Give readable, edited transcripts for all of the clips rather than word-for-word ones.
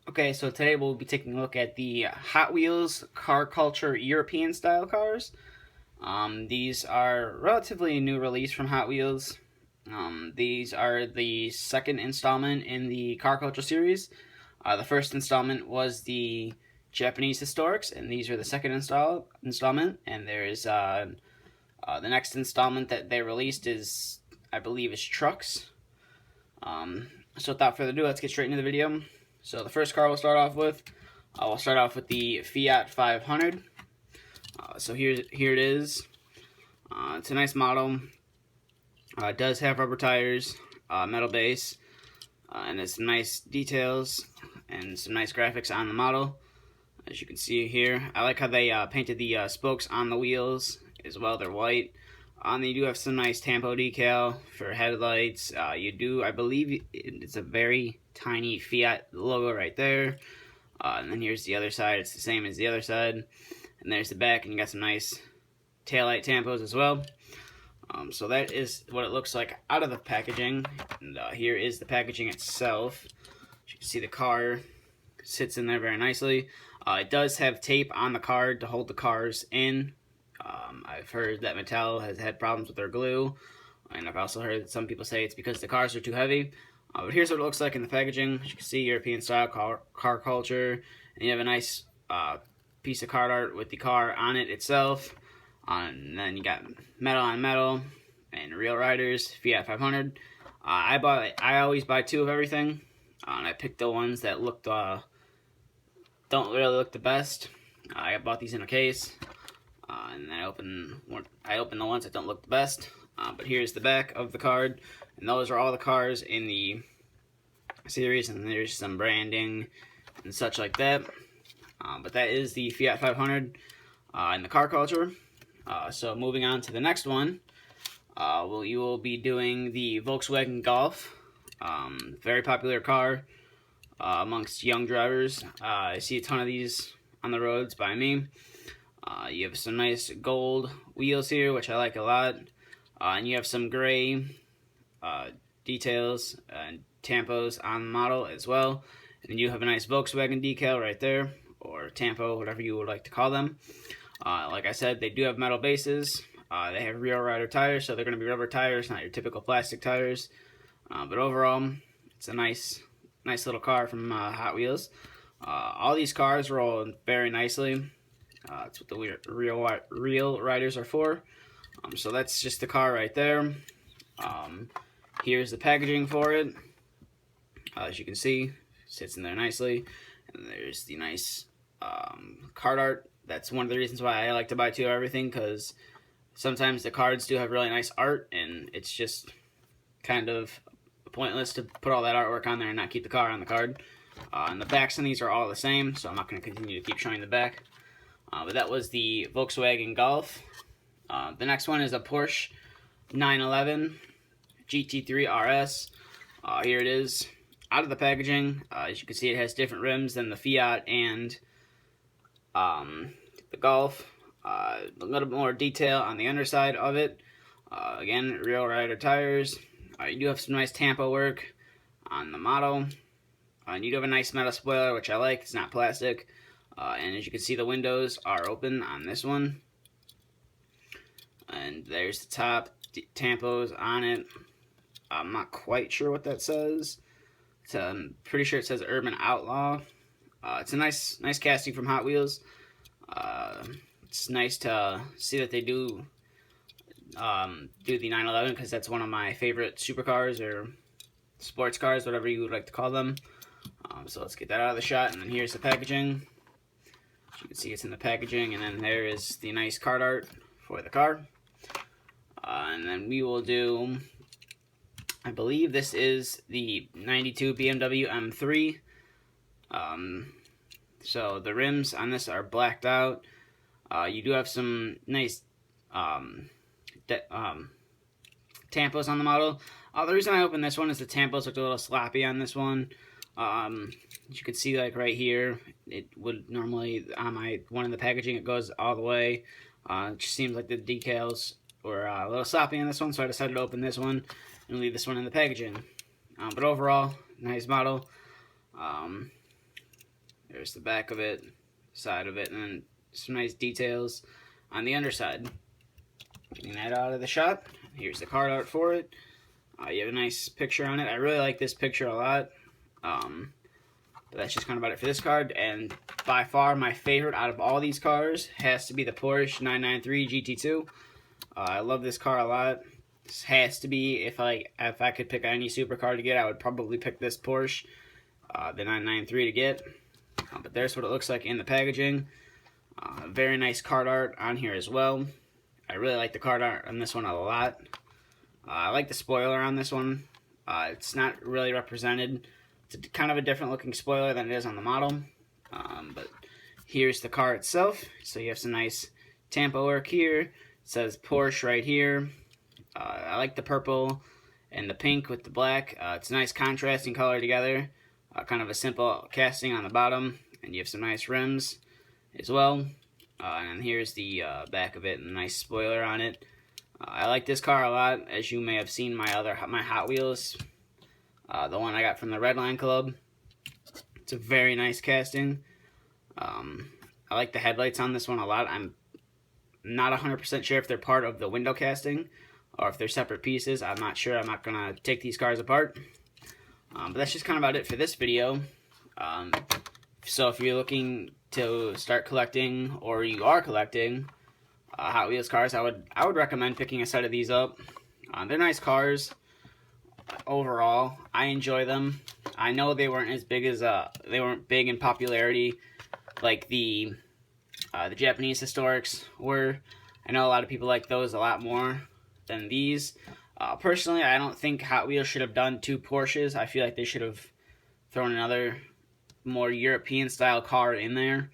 Okay, so today we'll be taking a look at the Hot Wheels car culture European style cars. These are relatively new release from Hot Wheels. These are the second installment in the car culture series. The first installment was the Japanese historics, and these are the second installment. And there's the next installment that they released is, I believe, is trucks. So without further ado, let's get straight into the video. So the first car we'll start off with, the Fiat 500. So here it is. It's a nice model. It does have rubber tires, metal base, and it's some nice details and some nice graphics on the model. As you can see here, I like how they painted the spokes on the wheels as well. They're white. You do have some nice Tampo decal for headlights. I believe it's a very tiny Fiat logo right there. And then here's the other side. It's the same as the other side. And there's the back, and you got some nice taillight tampos as well. So that is what it looks like out of the packaging. And here is the packaging itself. As you can see, the car sits in there very nicely. It does have tape on the card to hold the cars in. I've heard that Mattel has had problems with their glue, and I've also heard that some people say it's because the cars are too heavy. But here's what it looks like in the packaging. As you can see, European style car culture, and you have a nice piece of card art with the car on it itself. And then you got metal on metal and real riders, Fiat 500. I always buy two of everything, and I picked the ones that looked don't really look the best. I bought these in a case. And then I open the ones that don't look the best. But here's the back of the card, and those are all the cars in the series, and there's some branding and such like that. But that is the Fiat 500 in the car culture. So moving on to the next one, you will be doing the Volkswagen Golf. Very popular car amongst young drivers. I see a ton of these on the roads by me. You have some nice gold wheels here, which I like a lot. And you have some gray details and tampos on the model as well. And you have a nice Volkswagen decal right there, or tampo, whatever you would like to call them. Like I said, they do have metal bases. They have real rider tires, so they're going to be rubber tires, not your typical plastic tires. But overall, it's a nice little car from Hot Wheels. All these cars roll very nicely. That's what the real riders are for. So that's just the car right there. Here's the packaging for it. As you can see, sits in there nicely. And there's the nice card art. That's one of the reasons why I like to buy two of everything, because sometimes the cards do have really nice art, and it's just kind of pointless to put all that artwork on there and not keep the car on the card. And the backs on these are all the same, so I'm not going to continue to keep showing the back. But that was the Volkswagen Golf. The next one is a Porsche 911 GT3 RS. Here it is out of the packaging. As you can see, it has different rims than the Fiat and the Golf. A little bit more detail on the underside of it. Again, real rider tires. You do have some nice tampo work on the model. And you do have a nice metal spoiler, which I like. It's not plastic. And as you can see, the windows are open on this one. And there's the top tampos on it. I'm not quite sure what that says. I'm pretty sure it says Urban Outlaw. It's a nice casting from Hot Wheels. It's nice to see that they do the 911, because that's one of my favorite supercars or sports cars, whatever you would like to call them. So let's get that out of the shot, and then here's the packaging. As you can see, it's in the packaging, and then there is the nice card art for the car. And then we will do, I believe this is the 92 BMW M3. So the rims on this are blacked out. You do have some nice tampos on the model. The reason I opened this one is the tampos looked a little sloppy on this one. As you can see, like right here, it would normally, on my one in the packaging, it goes all the way. It just seems like the decals were a little sloppy on this one, so I decided to open this one and leave this one in the packaging. But overall, nice model. There's the back of it, side of it, and then some nice details on the underside. Getting that out of the shot. Here's the card art for it. You have a nice picture on it. I really like this picture a lot. But that's just kind of about it for this card. And by far my favorite out of all these cars has to be the Porsche 993 GT2. I love this car a lot. This has to be, if I could pick any supercar to get, I would probably pick this Porsche, the 993 to get. But there's what it looks like in the packaging. Very nice card art on here as well. I really like the card art on this one a lot. I like the spoiler on this one. It's not really represented. It's kind of a different looking spoiler than it is on the model. But here's the car itself. So you have some nice tampo work here. It says Porsche right here. I like the purple and the pink with the black. It's a nice contrasting color together. Kind of a simple casting on the bottom. And you have some nice rims as well. And here's the back of it and a nice spoiler on it. I like this car a lot. As you may have seen my Hot Wheels, the one I got from the Redline Club. It's a very nice casting. I like the headlights on this one a lot. I'm not 100% sure if they're part of the window casting or if they're separate pieces. I'm not sure. I'm not going to take these cars apart. But that's just kind of about it for this video. So if you're looking to start collecting, or you are collecting Hot Wheels cars, I would recommend picking a set of these up. They're nice cars. Overall, I enjoy them. I know they weren't as big as they weren't big in popularity like the Japanese historics were. I know a lot of people like those a lot more than these. Personally, I don't think Hot Wheels should have done 2 Porsches. I feel like they should have thrown another more European style car in there.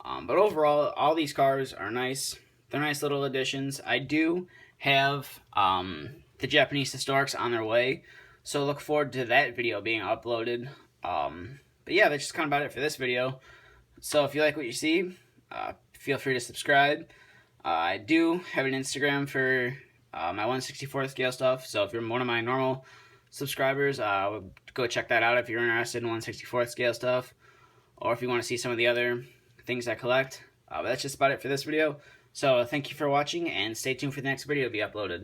But overall, all these cars are nice. They're nice little additions. I do have the Japanese historics on their way, so look forward to that video being uploaded. But yeah, that's just kind of about it for this video. So if you like what you see, feel free to subscribe. I do have an Instagram for my 1/64th scale stuff, so if you're one of my normal subscribers, go check that out if you're interested in 1/64th scale stuff, or if you want to see some of the other things I collect. But that's just about it for this video. So thank you for watching, and stay tuned for the next video to be uploaded.